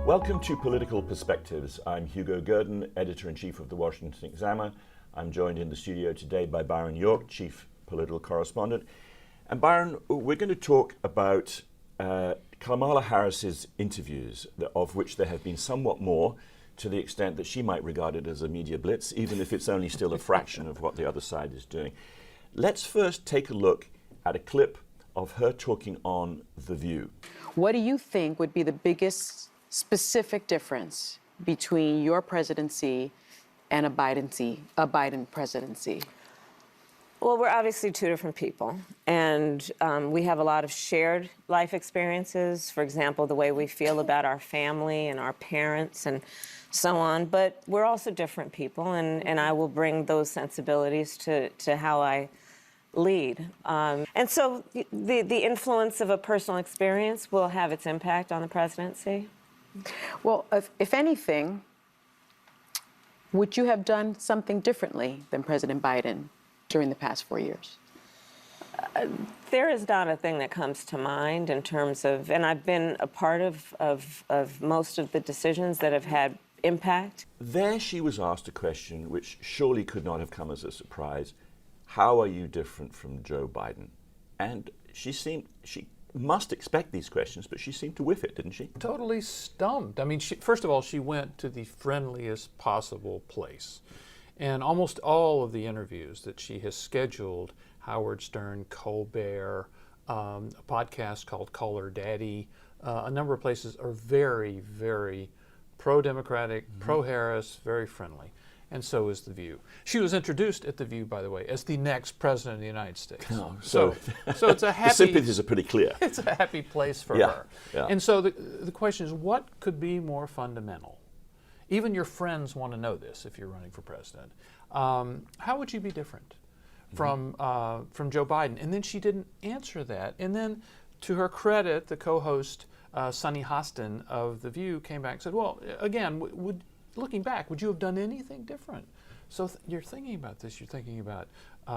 Welcome to Political Perspectives. I'm Hugo Gurdon, Editor-in-Chief of the Washington Examiner. I'm joined in the studio today by Byron York, Chief Political Correspondent. And Byron, we're going to talk about Kamala Harris's interviews, of which there have been somewhat more, to the extent that she might regard it as a media blitz, even if it's only still a fraction of what the other side is doing. Let's first take a look at a clip of her talking on The View. What do you think would be the biggest specific difference between your presidency and a Biden presidency? Well, we're obviously two different people, and we have a lot of shared life experiences. For example, the way we feel about our family and our parents and so on. But we're also different people, and I will bring those sensibilities to how I lead. And so the influence of a personal experience will have its impact on the presidency. Well, if anything, would you have done something differently than President Biden during the past 4 years? There is not a thing that comes to mind in terms of, and I've been a part of most of the decisions that have had impact. There she was asked a question which surely could not have come as a surprise. How are you different from Joe Biden? And she must expect these questions, but she seemed to whiff it, didn't she? Totally stumped. I mean, first of all, she went to the friendliest possible place. And almost all of the interviews that she has scheduled, Howard Stern, Colbert, a podcast called Call Her Daddy, a number of places are very, very pro-democratic, pro-Harris, very friendly. And so is The View. She was introduced at The View, by the way, as the next president of the United States. Oh, so it's a happy... The sympathies are pretty clear. It's a happy place for her. Yeah. And so the question is, what could be more fundamental? Even your friends want to know this if you're running for president. How would you be different from Joe Biden? And then she didn't answer that. And then, to her credit, the co-host, Sunny Hostin of The View, came back and said, well, again, looking back, would you have done anything different? So you're thinking about this. You're thinking about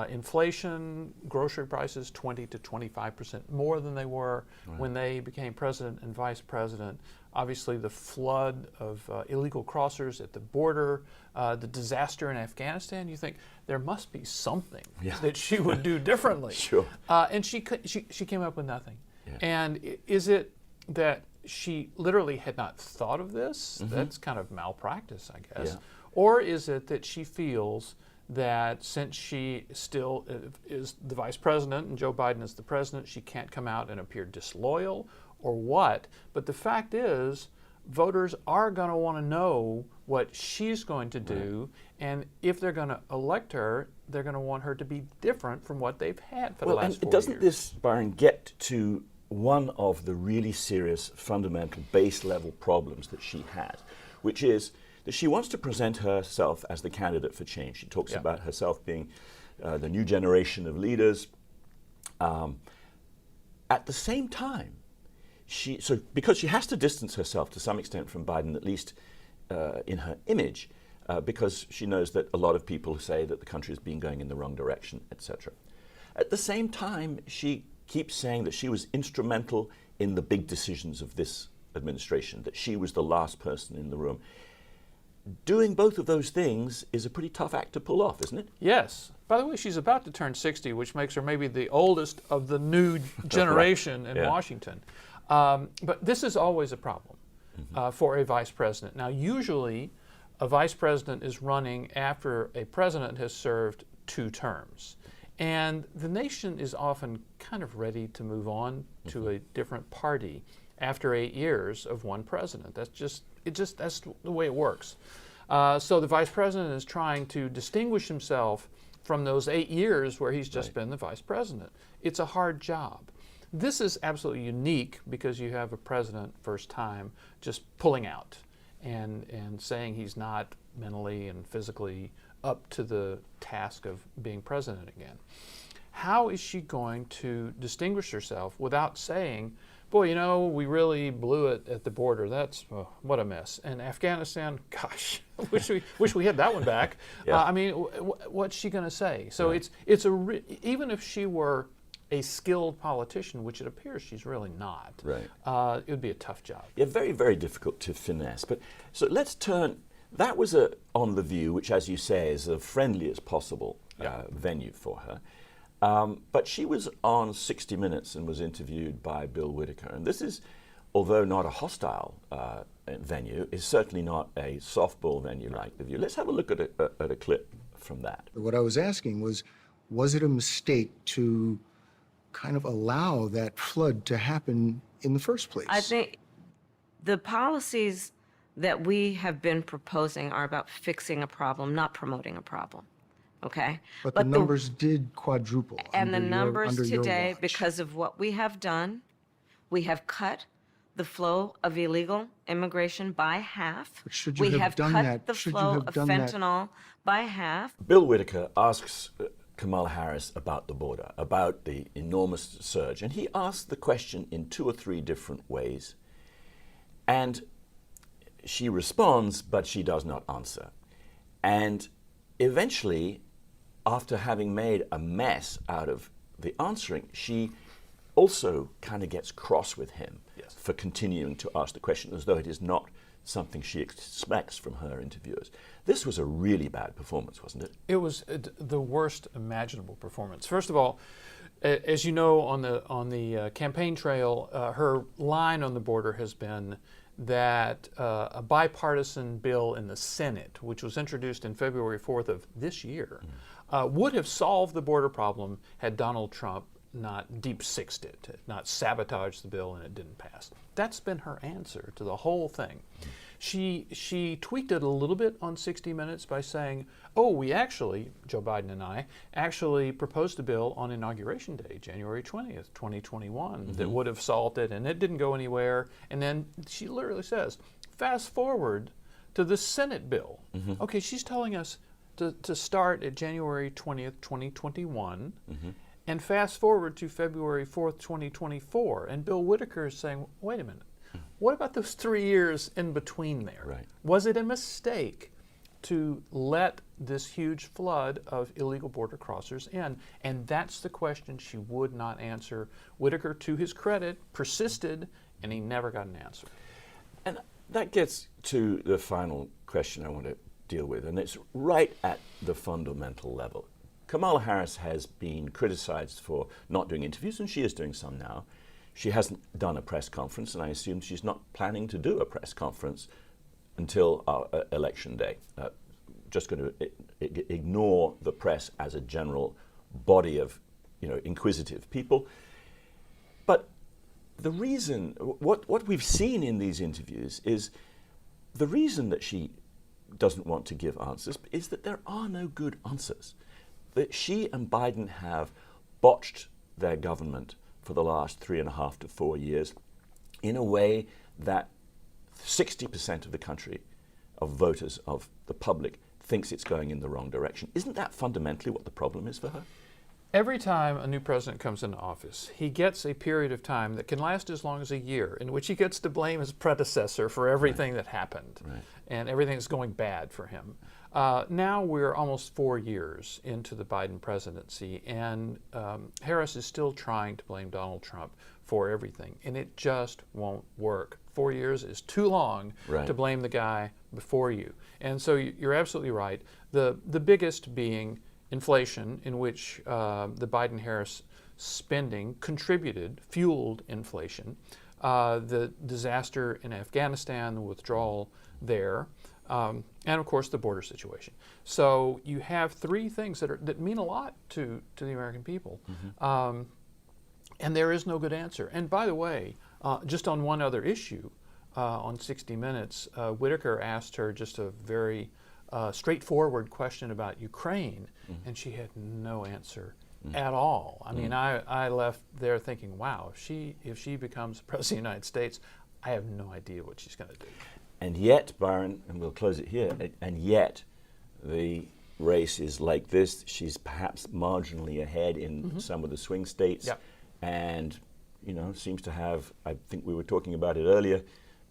inflation, grocery prices 20 to 25% more than they were when they became president and vice president. Obviously, the flood of illegal crossers at the border, the disaster in Afghanistan. You think there must be something that she would do differently. Sure. And she came up with nothing. Yeah. And is it that she literally had not thought of this? That's kind of malpractice, I guess. Yeah. Or is it that she feels that since she still is the vice president and Joe Biden is the president, she can't come out and appear disloyal, or what? But the fact is, voters are going to want to know what she's going to do, and if they're going to elect her, they're going to want her to be different from what they've had for the last 4 years. And doesn't this, Byron, get to one of the really serious, fundamental, base-level problems that she has, which is that she wants to present herself as the candidate for change. She talks about herself being the new generation of leaders. At the same time, because she has to distance herself to some extent from Biden, at least in her image, because she knows that a lot of people say that the country has been going in the wrong direction, etc. At the same time, she keeps saying that she was instrumental in the big decisions of this administration, that she was the last person in the room. Doing both of those things is a pretty tough act to pull off, isn't it? Yes. By the way, she's about to turn 60, which makes her maybe the oldest of the new generation in Washington. But this is always a problem for a vice president. Now, usually, a vice president is running after a president has served 2 terms. And the nation is often kind of ready to move on to a different party after 8 years of one president. That's the way it works. So the vice president is trying to distinguish himself from those 8 years where he's just been the vice president. It's a hard job. This is absolutely unique because you have a president, first time, just pulling out and saying he's not mentally and physically up to the task of being president again. How is she going to distinguish herself without saying, boy, you know, we really blew it at the border. That's, what a mess. And Afghanistan, gosh, wish we had that one back. I mean, what's she going to say? So it's even if she were a skilled politician, which it appears she's really not, Right. it would be a tough job. Yeah, very, very difficult to finesse. But so let's turn. That was on The View, which, as you say, is the friendliest possible venue for her. But she was on 60 Minutes and was interviewed by Bill Whitaker. And this is, although not a hostile venue, is certainly not a softball venue like The View. Let's have a look at a clip from that. What I was asking was it a mistake to kind of allow that flood to happen in the first place? I think the policies that we have been proposing are about fixing a problem, not promoting a problem. Okay? But the numbers did quadruple. And the under numbers your today, watch. because of what we have done, we have cut the flow of illegal immigration by half. But should you We have have done cut that- the should you flow have of done that- fentanyl by half. Bill Whitaker asks Kamala Harris about the border, about the enormous surge. And he asked the question in 2 or 3 different ways. And she responds, but she does not answer. And eventually, after having made a mess out of the answering, she also kind of gets cross with him for continuing to ask the question as though it is not something she expects from her interviewers. This was a really bad performance, wasn't it? It was the worst imaginable performance. First of all, as you know, on the campaign trail, her line on the border has been that a bipartisan bill in the Senate, which was introduced in February 4th of this year, would have solved the border problem had Donald Trump not deep-sixed it, not sabotaged the bill and it didn't pass. That's been her answer to the whole thing. She tweaked it a little bit on 60 Minutes by saying, oh, we actually, Joe Biden and I, actually proposed a bill on Inauguration Day, January 20th, 2021, that would have solved it, and it didn't go anywhere. And then she literally says, fast forward to the Senate bill. Okay, she's telling us to start at January 20th, 2021, and fast forward to February 4th, 2024. And Bill Whitaker is saying, wait a minute, what about those 3 years in between there? Right. Was it a mistake to let this huge flood of illegal border crossers in? And that's the question she would not answer. Whitaker, to his credit, persisted, and he never got an answer. And that gets to the final question I want to deal with, and it's right at the fundamental level. Kamala Harris has been criticized for not doing interviews, and she is doing some now. She hasn't done a press conference, and I assume she's not planning to do a press conference until election day. Just going to ignore the press as a general body of, inquisitive people. But the reason, what we've seen in these interviews is the reason that she doesn't want to give answers is that there are no good answers. That she and Biden have botched their government for the last 3.5 to 4 years in a way that 60% of the country, of voters, of the public, thinks it's going in the wrong direction. Isn't that fundamentally what the problem is for her? Every time a new president comes into office, he gets a period of time that can last as long as a year in which he gets to blame his predecessor for everything that happened and everything that's going bad for him. Now we're almost 4 years into the Biden presidency, and Harris is still trying to blame Donald Trump for everything, and it just won't work. 4 years is too long to blame the guy before you. And so you're absolutely right. The biggest being inflation, in which the Biden-Harris spending fueled inflation, the disaster in Afghanistan, the withdrawal there, and of course the border situation. So you have 3 things that mean a lot to the American people, and there is no good answer. And by the way, just on one other issue, on 60 Minutes, Whitaker asked her just a very straightforward question about Ukraine, and she had no answer at all. I mean, I left there thinking, wow, if she becomes president of the United States, I have no idea what she's going to do. And yet, Byron, and we'll close it here, and yet the race is like this. She's perhaps marginally ahead in some of the swing states, and seems to have, I think we were talking about it earlier,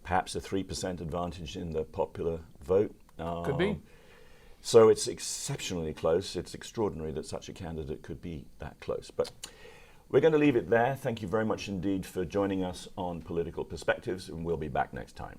perhaps a 3% advantage in the popular vote. Could be. So it's exceptionally close. It's extraordinary that such a candidate could be that close. But We're going to leave it there. Thank you very much indeed for joining us on Political Perspectives, and we'll be back next time.